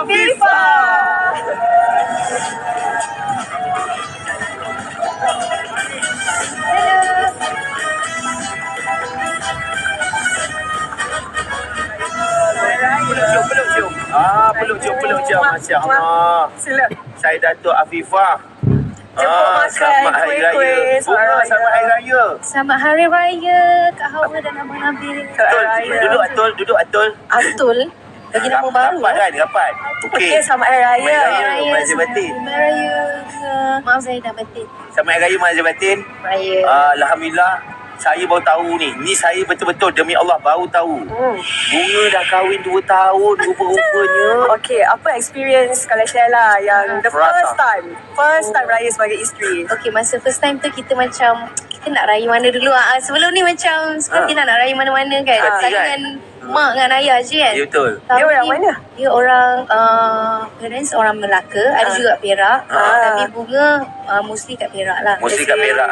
Afifah. Peluk cium. Masya Allah. Sila. Saya Datuk Afifah. Jemput makan selamat Hari Raya. kuih-kuih. Selamat Hari Raya. Selamat Hari Raya Kak Hawa dan Abang Nabil. Duduk Atul. Atul. Bagi nama baru. Rapat. Okey, selamat Hari Raya. Mazir Batin. Selamat Raya. Maaf saya dah batin. Selamat Hari Raya Mazir Batin. Raya. Alhamdulillah. Saya baru tahu ni. Ni saya betul-betul demi Allah baru tahu. Bunga dah kahwin 2 tahun rupa-rupanya. Okey, apa experience kalau share lah yang the first time raya sebagai isteri? Okay, masa first time tu kita macam kita nak raya mana dulu sebelum ni macam sekarang kita nak raya mana-mana kan. Hati Saya kan? dengan mak dengan ayah je kan. Ya, betul. Dia orang mana? Dia orang parents orang Melaka, ada juga Perak. Tapi bunga mostly kat Perak lah. Mesti kat Perak.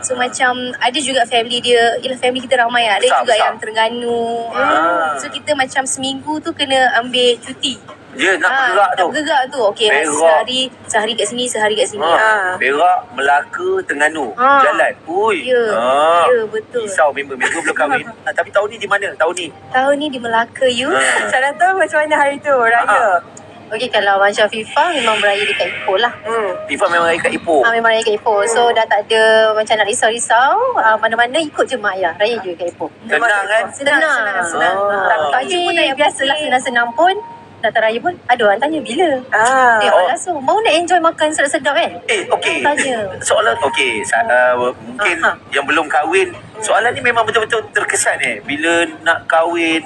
So macam ada juga family dia, ialah family kita ramai lah. Ada Besar, juga besar. yang Terengganu. So kita macam seminggu tu kena ambil cuti. Dia nak bergerak tu. Bergerak tu. Okey, Perak. sehari kat sini, sehari kat sini. Perak, Melaka, Terengganu. Jalan. Ui. Ya, betul. Risau member belum kahwin. Tapi tahun ni di mana? Tahun ni? Tahun ni di Melaka you. Saya tahu macam mana hari tu raya. Okey, kalau macam FIFA memang beraya dekat Ipoh lah. FIFA memang raya kat Ipoh. Memang raya kat Ipoh. So dah tak ada macam nak risau-risau. Mana-mana ikut je mak ayah. Raya je kat Ipoh. Tenang kan? Senang. Tapi pun dah yang biasalah senang-senang pun. Datang raya pun ada orang tanya bila. Langsung baru nak enjoy makan sedap-sedap kan. Okey. Tanya. Soalan mungkin yang belum kahwin, soalan ni memang betul-betul terkesan bila nak kahwin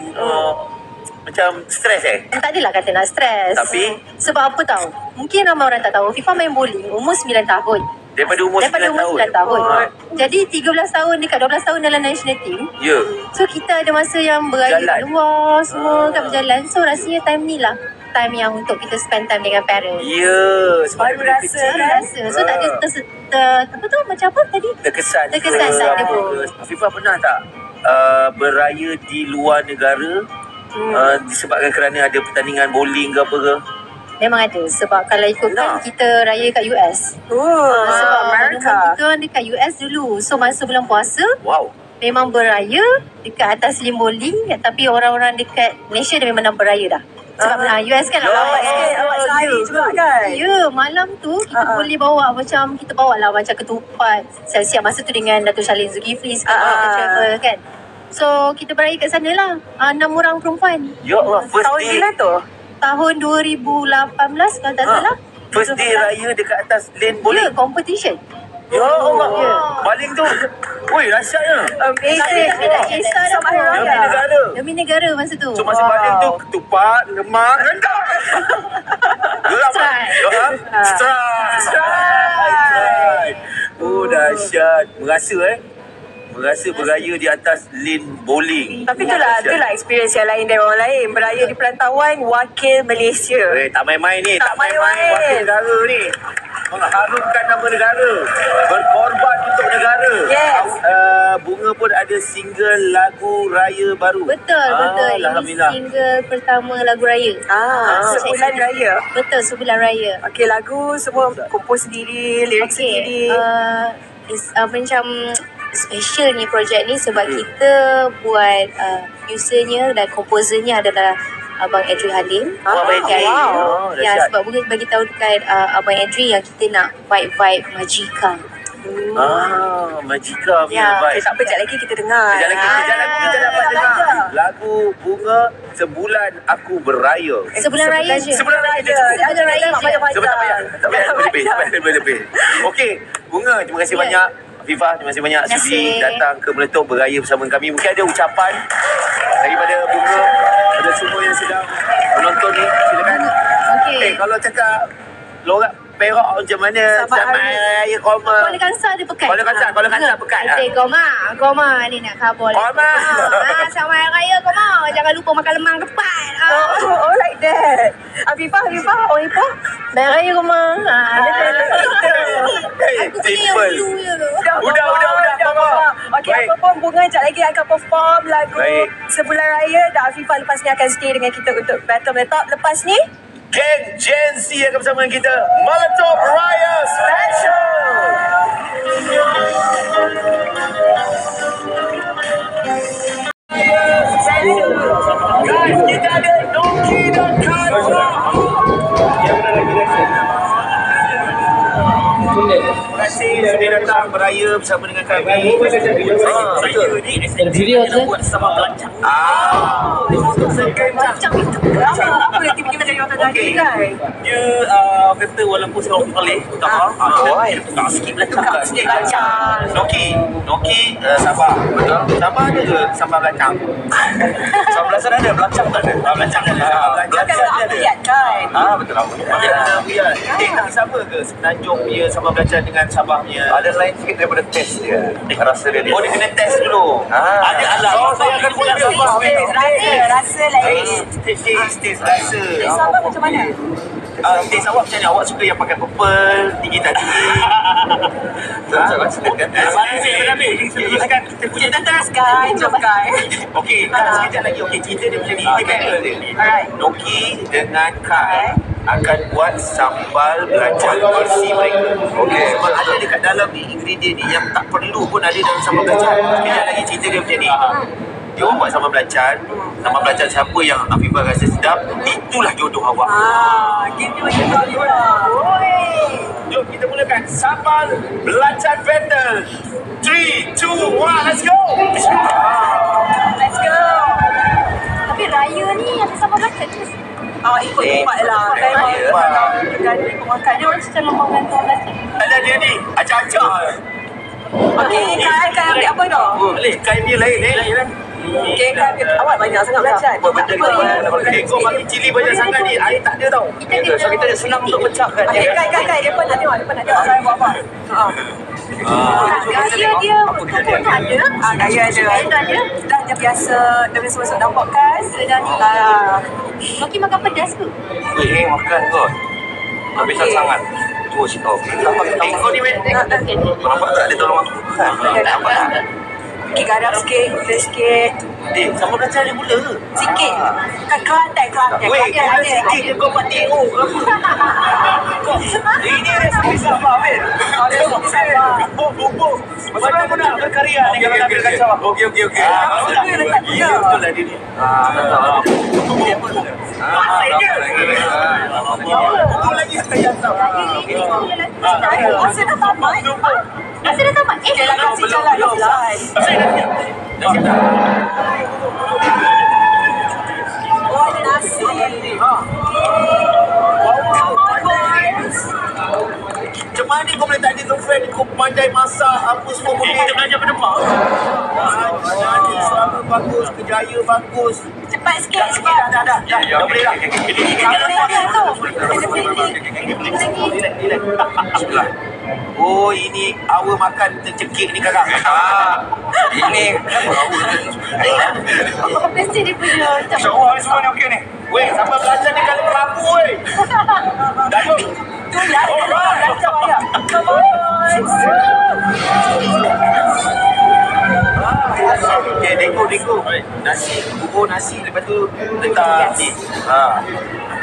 macam stres Tak adalah kata nak stres. Tapi? Sebab apa tahu? Mungkin ramai orang tak tahu. FIFA main bowling umur 9 tahun. Daripada umur 9 tahun. Jadi 13 tahun dekat 12 tahun dalam national team. Ya. So kita ada masa yang beraya kat luar semua kat berjalan. So rasanya time ni lah time yang untuk kita spend time dengan parents. Ya, Baru rasa kan? So tak ada apa tu macam apa tadi? Terkesan tak ada pun. Afifah pernah tak beraya di luar negara disebabkan kerana ada pertandingan bowling ke apa ke? Memang ada. Sebab kalau ikutkan kita raya kat US. Sebab Amerika. kita orang dekat US dulu. So masa bulan puasa memang beraya dekat atas lim bowling. Tapi orang-orang dekat Malaysia dia memang dah beraya dah. Sebab US kan Awak sikit, awak sehari juga kan? Ya, malam tu kita boleh bawa macam, kita bawa lah macam ketupat. Siap-siap masa tu dengan Dato' Shalin Zulkifli sekali kita travel kan. So kita beraya kat sana lah. 6 orang perempuan. Ya Allah, first Tahun day. bila tu? Tahun 2018 kalau tak salah. First day raya dekat atas lane Ya, bowling. competition. Ya Allah. Baling tu. Woi, dahsyatnya. Amazing. Tapi tak kisah dah Sama pun. Demi negara. Demi negara masa tu. So masa baling tu ketupat, lemak, rendang. Geram. Strike. Oh, dahsyat. Merasa beraya di atas lane bowling. Tapi itulah experience yang lain dari orang lain. Beraya di perantauan wakil Malaysia. Tak main-main ni. Tak Tak main-main. main-main. Wakil negara ni. Mengharumkan nama negara. Berkorban untuk negara. Yes. Bunga pun ada single lagu raya baru. Betul. Alhamdulillah. Ini single pertama lagu raya. Sebulan raya. Betul, sebulan raya. Okey, lagu semua kompos sendiri, lirik sendiri. Macam special ni projek ni sebab kita buat producernya dan komposernya adalah Abang Edri Halim. Sebab Bunga bagi tahu dekat Abang Edri yang kita nak vibe Majika. Majika punya vibe. Tak apa, sekejap lagi kita dengar. Sekejap lagi kita dapat dengar lagu Bunga Sebulan Aku Beraya. Sebulan raya je. Sebulan raya je. Sebulan raya je. Tak payah lebih. Okey, Bunga, terima kasih banyak. Afifah, terima kasih banyak sudi datang ke Meletup beraya bersama kami. Mungkin ada ucapan daripada Bunga pada semua yang sedang menonton ni. Silakan. Okey. Kalau cakap lorak Perak macam mana? Selamat Raya Koma. Kuala Kangsar dia pekat. Kuala Kangsar pekat. Koma ni nak khabar. Koma. Selamat Hari Raya Koma. Jangan lupa makan lemang kepat. Oh, like that. Afifah, orang Ipoh. Selamat Raya Koma. Aku kena yang dulu je tu. Udah. Okey, apa pun Bunga sekejap lagi akan perform lagu Sebulan Raya dan Afifah lepas ni akan stay dengan kita untuk Battle Meletup. Lepas ni Geng Gen Z akan bersama dengan kita. Meletup Raya Special. Guys, kita ada Noki dan Kaza. Terima kasih sudah datang beraya bersama dengan kami. Saya ni Video tu buat sama belancang. Apa yang tiba-tiba jadi orang tadi kan? Dia kata walaupun seorang pelih utama tak sikit belancang. Noki Sabah. Betul. Sabah ada ke sambal belancang? Sambal belancang ada, belancang tak ada. Belancang ada. Kan orang lihat kan? Betul lah. Tak sama ke Semenanjung punya sambal belancang dengan Sabah punya? Ada lain sikit daripada test dia. Rasa dia. Oh, dia kena test dulu. Ada alam. So, saya akan buat Sabah. Rasa lain. Taste rasa. Sabah macam mana? Taste awak macam mana? Awak suka yang pakai purple, tinggi tak tinggi? Jangan silakan. Silakan. Kita punya tetas. Sky, jom Sky. Okey, sekejap lagi. Okey, cerita dia macam ni. Alright. Noki dengan Kai akan buat sambal belancang versi mereka. Okey. Sebab ada dekat dalam ni ingredient ni yang tak perlu pun ada dalam sambal belancang. Sekejap lagi cerita dia macam ni. Dia orang buat sambal belancang. Sambal belancang siapa yang Afifah rasa sedap, itulah jodoh awak. Gitu macam tu lah. Jom kita mulakan sambal belancang battle. 3, 2, 1, let's go. Let's go. Tapi raya ni ada sama belacan ke? Ikut tempat lah. Kan pemakan Dia orang macam lombangan sama belacan. Ada dia ni, acak-acak. Okey, Kai ambil apa tau? Boleh, kain dia lain. Okey, Kai awak banyak sangat belajar. Buat benda kau bagi cili banyak sangat ni, air tak ada tau. So kita senang untuk pecahkan. Okey, Kai, depan nak tengok saya buat apa. Gaya dia pun ada. Gaya ada. Dan dia biasa masuk dalam podcast. Sedang ni. Noki makan pedas ke? Makan kot. Habis sangat. Terus kau. Kau ni Kenapa tak ada tolong aku? Okey, garam sikit, gula sikit. sambal belancang ada gula ke? Sikit. Kan Kelantan. Weh, gula sikit je kau 4 tengok. Ini resipi Sabah, Ben. Resipi Sabah. Bubuk. Macam mana nak berkarya ni kalau nak ambil kacau? Okey. Betul lah dia ni. Bubuk lagi yang tahu. Rasa dah tamat. Rasa dah tamat? Kasih jalan. Oh, ada nasi. Macam mana kau boleh tak ada girlfriend? Kau pandai masak, apa semua boleh. Kita belajar pada mak. Suara bagus, kerjaya bagus. Cepat sikit sebab Dah boleh dah. Bismillah. Oh, ini awal makan tercekik ni kakak. Ini Mesti dia punya macam InsyaAllah ni semua ni okey ni. Weh, sambal belancang ni kalau kelabu weh. Dah jom. tu lah. Belajar ayam. Come on. Okay, deko. Nasi, bubur nasi. Lepas tu letak ni.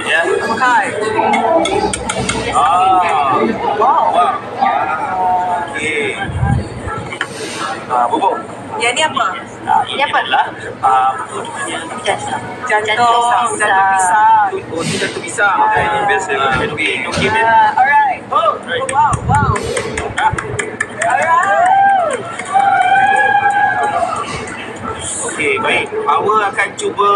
Ya. Makan. Wow. Okay. Bubur. Yang ni apa? Ini apa? Jantung pisang. Oh, tu jantung pisang. Ini biasa. Okey. Alright. Oh, wow. Alright. Okey, baik. Awak akan cuba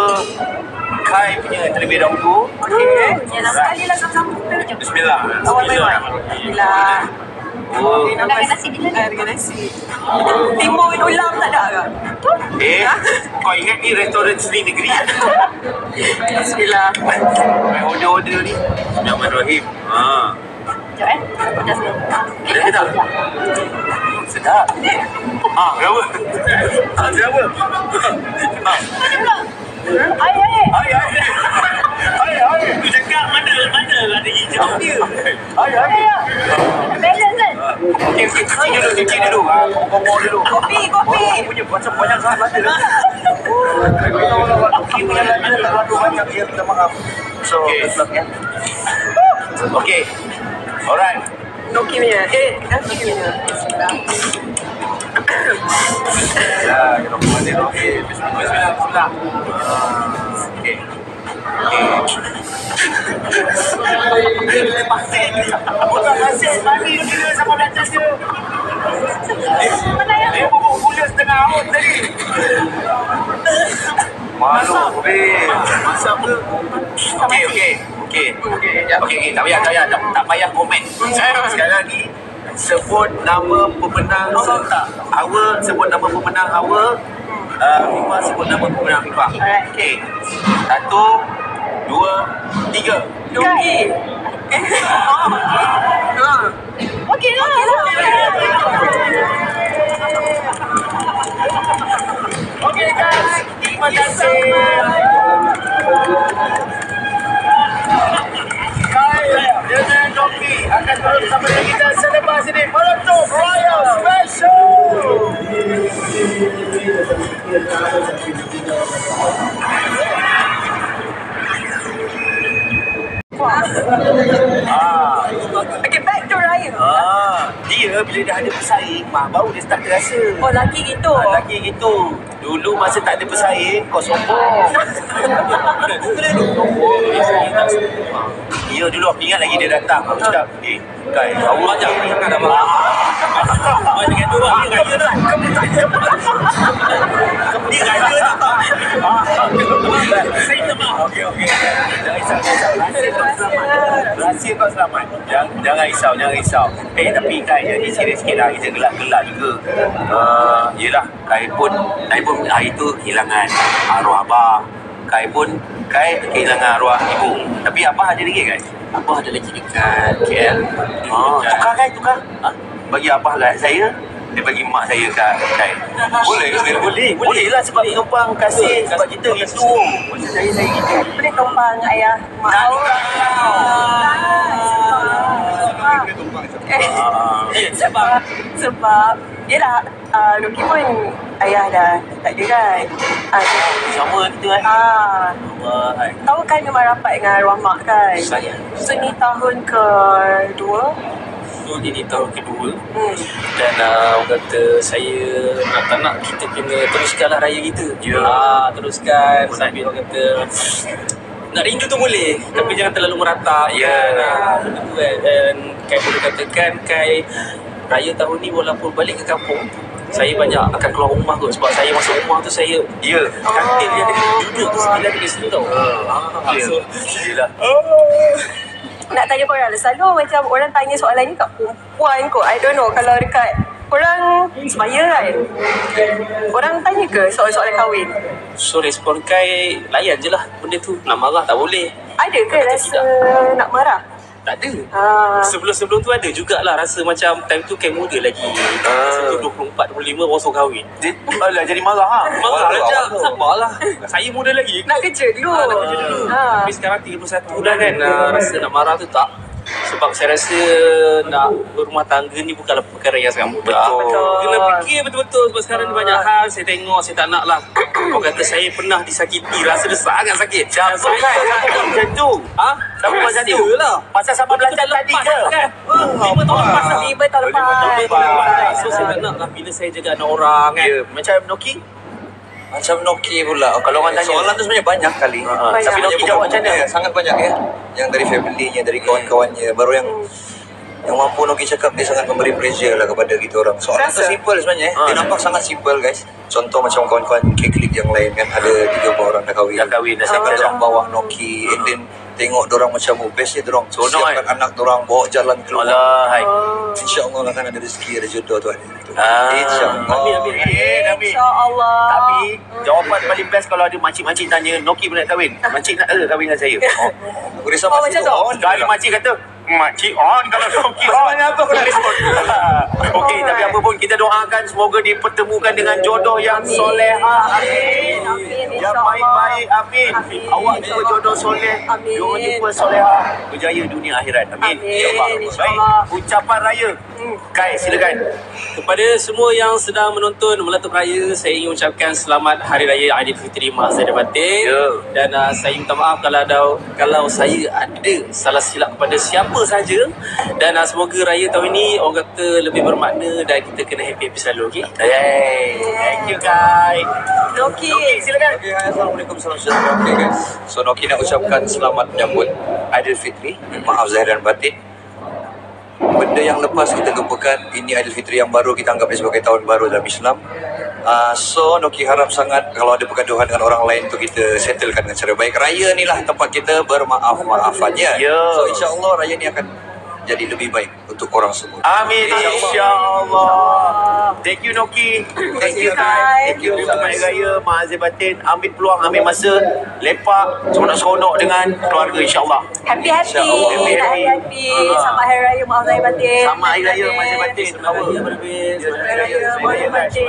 Kai punya terlebih dahulu. Okay. Sekali lah sama-sama. Bismillah. Awal baik. Bismillah. Oh. Dengan nasi dia lagi. Dengan nasi. Timbul ulam tak ada ke? Kau ingat ni restoran Seri Negeri? Bismillah. Order ni. Bismillahirrahmanirrahim. Sekejap pedas ke? Sedap tak? Sedap. Berapa? Berapa? Macam pula. Air. Tu cakap mana ada hijau dia. Air. Balance kan? Okey, cuci dulu. Ngomong dulu. Kopi. Punya macam banyak sangat ada. Okey, punya lagi terlalu banyak, ya, minta maaf. So good luck ya. Okay. Alright. Noki punya. Noki punya. Ya, kita boleh okey. Bismillah. Okey. Bukan masih mandi dia sama atas dia. Dia bawa gula setengah ahun tadi. Malu, Masa apa? Okey. Tak payah komen. Sekali lagi, sebut nama pemenang Hawa, sebut nama pemenang Hawa. FIFA sebut nama pemenang FIFA. Okey. 1, 2, 3. Noki. Okey lah. Okey guys, terima kasih. Dengan Noki akan terus bersama dengan kita selepas ini. Meletup Royal Special. Okay, back to Raya. Dia bila dah ada pesaing, baru dia start terasa. Oh, lagi gitu. Lagi gitu. Dulu masa tak ada pesaing, kau sombong. Ya, dulu aku ingat lagi dia datang. Aku cakap, Kai, kau ajak ni sangat dah marah. Dengan tu, dia raya dah. Dia raya dah. Okey. Rahsia kau selamat. Jangan risau. Tapi Kai, jadi serius sikit lah. Kita gelak-gelak juga. Yelah, Kai pun hari tu kehilangan arwah abah. Kai kehilangan arwah ibu. Tapi Abah ada lagi kan? Abah ada lagi dekat KL. Tukar. Bagi Abah kat saya, dia bagi mak saya kat Kai. Boleh lah sebab tumpang kasih sebab kita itu. Maksud saya gitu. Boleh tumpang ayah mak awak. Sebab yelah, Noki pun ayah dah tak ada kan. Sama kita kan? Tahu kan memang rapat dengan arwah mak kan. Saya. So ni tahun kedua. Ini tahun kedua. Dan orang kata saya nak kita kena teruskanlah raya kita. Teruskan sambil orang kata nak rindu tu boleh, tapi jangan terlalu merata. Benda tu kan. Dan Kai boleh katakan raya tahun ni walaupun balik ke kampung, saya banyak akan keluar rumah kot. Sebab saya masuk rumah tu saya kantin dia duduk tu sembilan dekat situ tau. Alhamdulillah. Nak tanya korang, selalu macam orang tanya soalan ni kat perempuan kot. I don't know kalau dekat korang sebaya kan, orang tanya ke soalan kahwin? So respon Kai layan je lah benda tu. Nak marah tak boleh. Ada ke rasa nak marah? Tak ada. Sebelum tu ada jugalah rasa macam time tu Kai muda lagi. Masa tu 24, 25 baru suruh kahwin. Jadi marah Marah je. Sabarlah. Saya muda lagi. Nak kerja dulu. Tapi sekarang 31 dah kan. Rasa nak marah tu tak. Sebab saya rasa nak berumah tangga ni bukanlah perkara yang sangat mudah. Betul. Kena fikir betul-betul. Sebab sekarang ni banyak hal saya tengok, saya tak nak lah. Kau kata saya pernah disakiti, rasa dia sangat sakit. Siapa macam tu? Siapa macam tu? Pasal sama belajar tadi ke? 5 tahun lepas. 5 tahun lepas. So saya tak nak lah bila saya jaga anak orang kan. Macam Noki? Macam Noki pula. Kalau orang tanya soalan tu sebenarnya banyak kali. Tapi Noki jawab macam mana? Sangat banyak ya. Yang dari family-nya, dari kawan-kawannya. Baru yang mampu Noki cakap dia sangat memberi pressure lah kepada kita orang. Soalan tu simple sebenarnya. Dia nampak sangat simple guys. Contoh macam kawan-kawan K-Click yang lain kan. Ada 3 orang dah kahwin. Sampai orang bawah Noki. And then tengok dorang macam best ni dorang siapkan anak dorang bawa jalan keluar. InsyaAllah akan ada rezeki, ada jodoh tu ada. InsyaAllah. InsyaAllah. Tapi jawapan paling best kalau ada makcik-makcik tanya Noki boleh kahwin. Makcik nak kahwin dengan saya. Aku risau masih tu on. Sekali makcik kata makcik on kalau Noki on. Apa aku nak respon? Okey, tapi apa pun kita doakan semoga dipertemukan dengan jodoh yang solehah. Amin. Amin. Yang InsyaAllah. baik-baik, amin. Amin. Awak jumpa jodoh soleh, Amin. diorang jumpa solehah, berjaya dunia akhirat. Amin. Amin. InsyaAllah. InsyaAllah. Baik, ucapan raya. Kai, silakan. Kepada semua yang sedang menonton Meletup Raya, saya ingin ucapkan selamat Hari Raya Aidilfitri Maaf Zahir Batin. Ya. Dan saya minta maaf kalau saya ada salah silap kepada siapa saja. Dan semoga raya tahun ini orang kata lebih bermakna dan kita kena happy-happy selalu. Okay? Hey, thank you, Kai. Noki. Noki, silakan. Okay, hai, Assalamualaikum, salam sejahtera. Okay guys, so Noki nak ucapkan selamat menyambut Aidilfitri. Maaf Zahir dan Batin. Benda yang lepas kita lupakan, ini Aidilfitri yang baru, kita anggap dia sebagai tahun baru dalam Islam. So Noki harap sangat kalau ada pergaduhan dengan orang lain tu kita settlekan dengan cara baik. Raya ni lah tempat kita bermaaf-maafannya. Ya. So insyaAllah raya ni akan jadi lebih baik untuk orang semua. Amin, insyaAllah. Thank you, Noki. Thank you, Kai. Thank you. Selamat Hari Raya, Mak Azir Batin. Ambil peluang, ambil masa, lepak, seronok-seronok dengan keluarga, insyaAllah. Happy-happy. InsyaAllah. Happy-happy. Selamat Hari Raya Maaf Zahir Batin. Selamat Hari Raya, Mak Azir Batin. Selamat Hari Raya, Mak Azir Batin. Selamat Hari Raya, Mak Azir Batin.